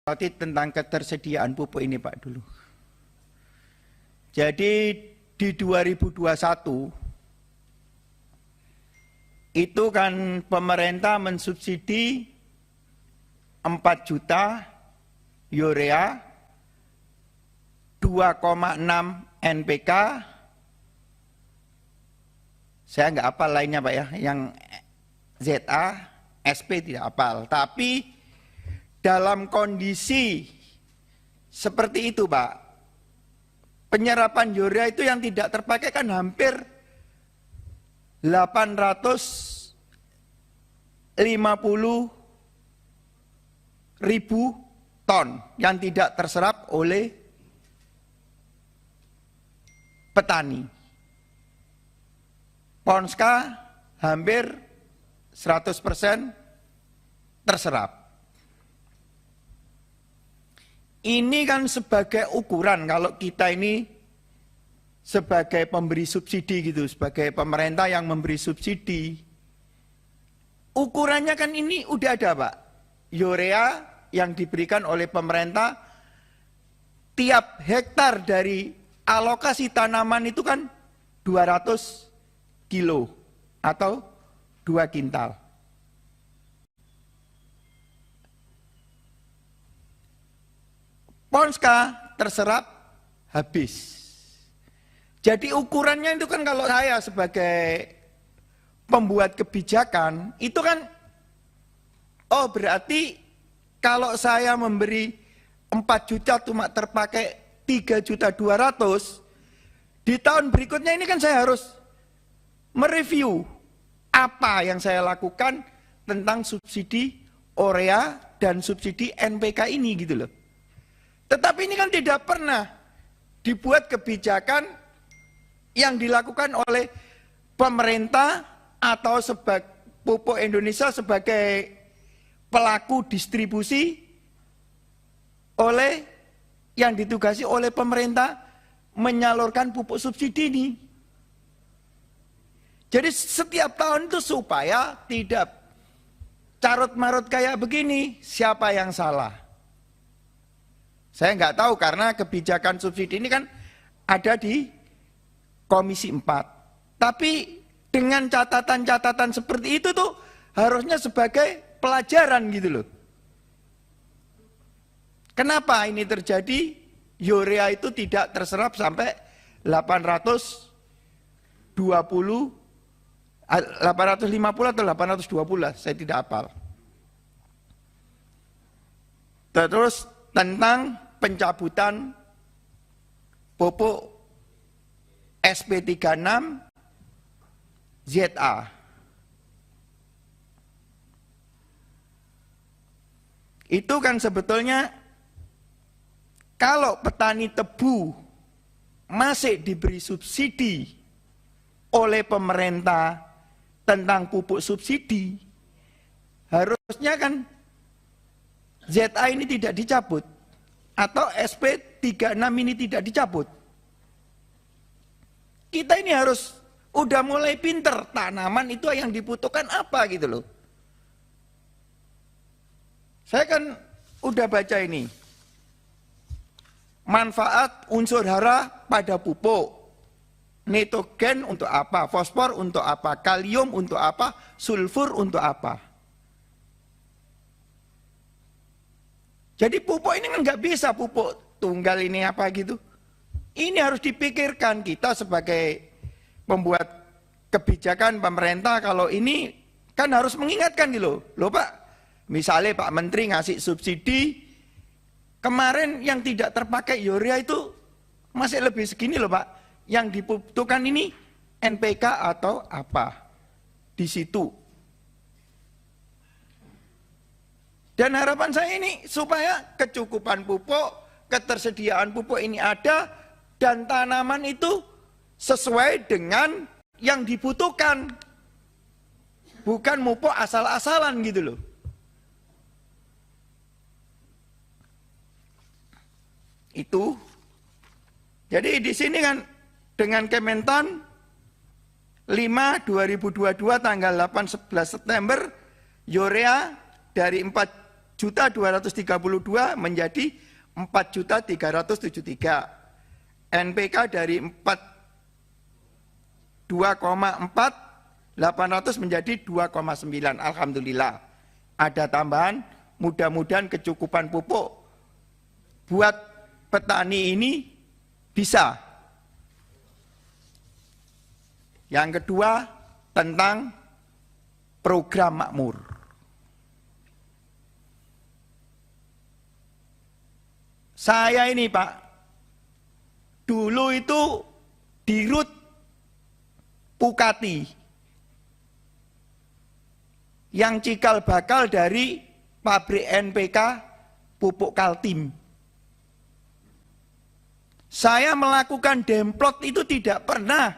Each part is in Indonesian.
tentang ketersediaan pupuk ini Pak dulu. Jadi di 2021 itu kan pemerintah mensubsidi 4 juta urea, 2,6 NPK, saya nggak hafal lainnya Pak ya, yang ZA, SP tidak hafal. Tapi dalam kondisi seperti itu Pak, penyerapan urea itu yang tidak terpakai kan hampir 850.000 ton yang tidak terserap oleh petani. Ponska hampir 100% terserap. Ini kan sebagai ukuran kalau kita ini sebagai pemberi subsidi gitu, sebagai pemerintah yang memberi subsidi. Ukurannya kan ini udah ada Pak. Urea yang diberikan oleh pemerintah tiap hektar dari alokasi tanaman itu kan 200 kilo atau 2 kintal. Ponska terserap habis. Jadi ukurannya itu kan kalau saya sebagai pembuat kebijakan itu kan, oh berarti kalau saya memberi 4 juta cuma terpakai 3.200.000, di tahun berikutnya ini kan saya harus mereview apa yang saya lakukan tentang subsidi urea dan subsidi NPK ini gitu loh. Tetapi ini kan tidak pernah dibuat kebijakan yang dilakukan oleh pemerintah atau Pupuk Indonesia sebagai pelaku distribusi oleh yang ditugasi oleh pemerintah menyalurkan pupuk subsidi ini. Jadi setiap tahun itu supaya tidak carut-marut kayak begini, siapa yang salah? Saya nggak tahu karena kebijakan subsidi ini kan ada di Komisi 4. Tapi dengan catatan-catatan seperti itu tuh harusnya sebagai pelajaran gitu loh. Kenapa ini terjadi? Urea itu tidak terserap sampai 850 atau 820, saya tidak hafal. Terus tentang pencabutan pupuk SP36 ZA. Itu kan sebetulnya kalau petani tebu masih diberi subsidi oleh pemerintah tentang pupuk subsidi, harusnya kan ZA ini tidak dicabut atau SP36 ini tidak dicabut. Kita ini harus udah mulai pinter, tanaman itu yang dibutuhkan apa gitu loh. Saya kan udah baca ini. Manfaat unsur hara pada pupuk. Nitrogen untuk apa? Fosfor untuk apa? Kalium untuk apa? Sulfur untuk apa? Jadi pupuk ini kan nggak bisa pupuk tunggal ini apa gitu. Ini harus dipikirkan kita sebagai pembuat kebijakan pemerintah, kalau ini kan harus mengingatkan gitu loh Pak. Misalnya Pak Menteri ngasih subsidi, kemarin yang tidak terpakai urea itu masih lebih segini loh Pak. Yang dibutuhkan ini NPK atau apa di situ. Dan harapan saya ini supaya kecukupan pupuk, ketersediaan pupuk ini ada, dan tanaman itu sesuai dengan yang dibutuhkan. Bukan pupuk asal-asalan gitu loh. Itu. Jadi di sini kan dengan Kementan 5/2022 tanggal 8-11 September urea dari 4 4.232 menjadi 4.373. NPK dari 2,4 menjadi 2,9. Alhamdulillah. Ada tambahan, mudah-mudahan kecukupan pupuk buat petani ini bisa. Yang kedua, tentang program makmur. Saya ini Pak, dulu itu dirut Pukati yang cikal bakal dari pabrik NPK pupuk Kaltim. Saya melakukan demplot itu tidak pernah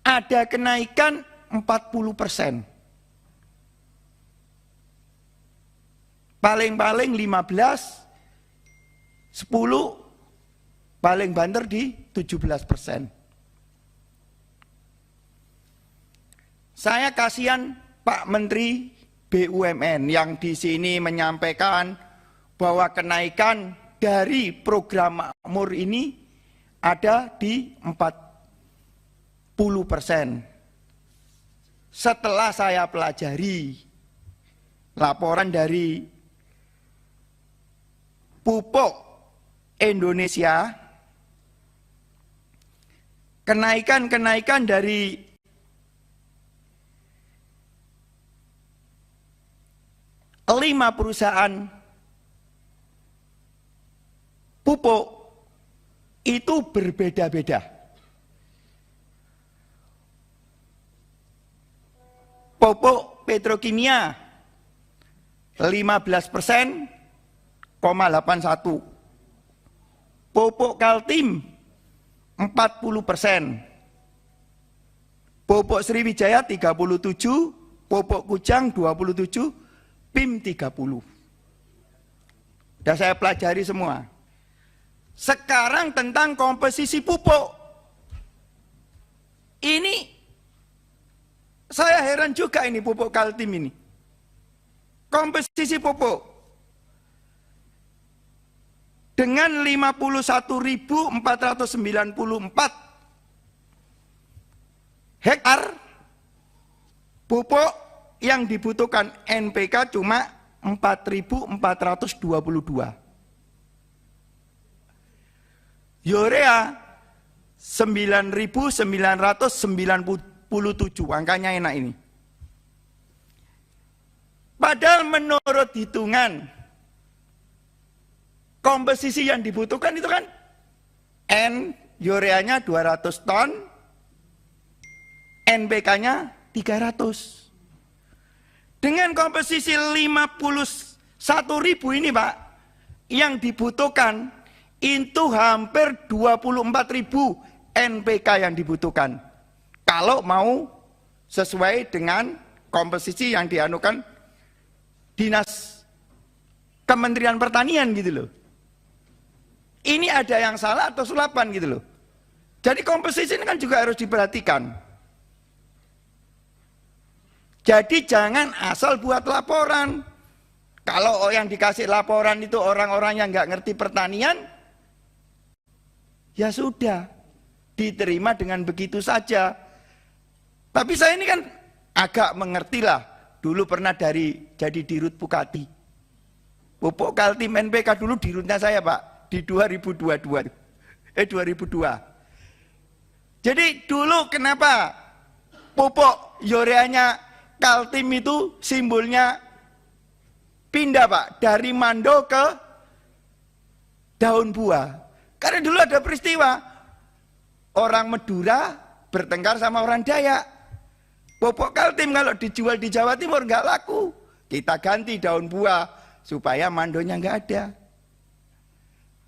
ada kenaikan 40%. Paling-paling 15, 10, paling banter di 17%. Saya kasihan Pak Menteri BUMN yang di sini menyampaikan bahwa kenaikan dari program makmur ini ada di 40%. Setelah saya pelajari laporan dari Pupuk Indonesia, kenaikan dari lima perusahaan pupuk itu berbeda-beda. Pupuk petrokimia 15,81%. Pupuk Kaltim 40%. Pupuk Sriwijaya 37%, pupuk Kujang 27%, PIM 30%. Sudah saya pelajari semua. Sekarang tentang komposisi pupuk. Ini saya heran juga ini pupuk Kaltim ini. Komposisi pupuk dengan 51.494 hektar pupuk yang dibutuhkan NPK cuma 4.422. Urea 9.997, angkanya enak ini. Padahal menurut hitungan komposisi yang dibutuhkan itu kan ureanya 200 ton, NPK-nya 300. Dengan komposisi 51.000 ini Pak, yang dibutuhkan itu hampir 24.000 NPK yang dibutuhkan. Kalau mau sesuai dengan komposisi yang dianukan Dinas Kementerian Pertanian gitu loh. Ini ada yang salah atau sulapan gitu loh. Jadi komposisi ini kan juga harus diperhatikan. Jadi jangan asal buat laporan. Kalau yang dikasih laporan itu orang-orang yang nggak ngerti pertanian, ya sudah, diterima dengan begitu saja. Tapi saya ini kan agak mengerti lah. Dulu pernah jadi dirut Pukati. Pupuk Kaltim NPK dulu dirutnya saya Pak, di 2002. Jadi dulu kenapa pupuk ureanya Kaltim itu simbolnya pindah Pak, dari mando ke daun buah. Karena dulu ada peristiwa, orang Madura bertengkar sama orang Dayak. Pupuk Kaltim kalau dijual di Jawa Timur nggak laku. Kita ganti daun buah supaya mandonya nggak ada.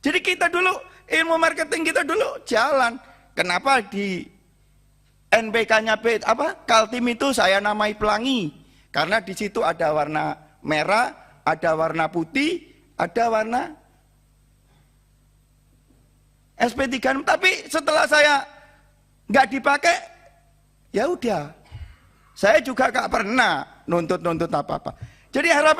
Jadi kita dulu, ilmu marketing kita dulu jalan. Kenapa di NPK-nya Kaltim itu saya namai pelangi? Karena di situ ada warna merah, ada warna putih, ada warna SP36. Tapi setelah saya nggak dipakai, ya udah. Saya juga gak pernah nuntut apa-apa. Jadi harapan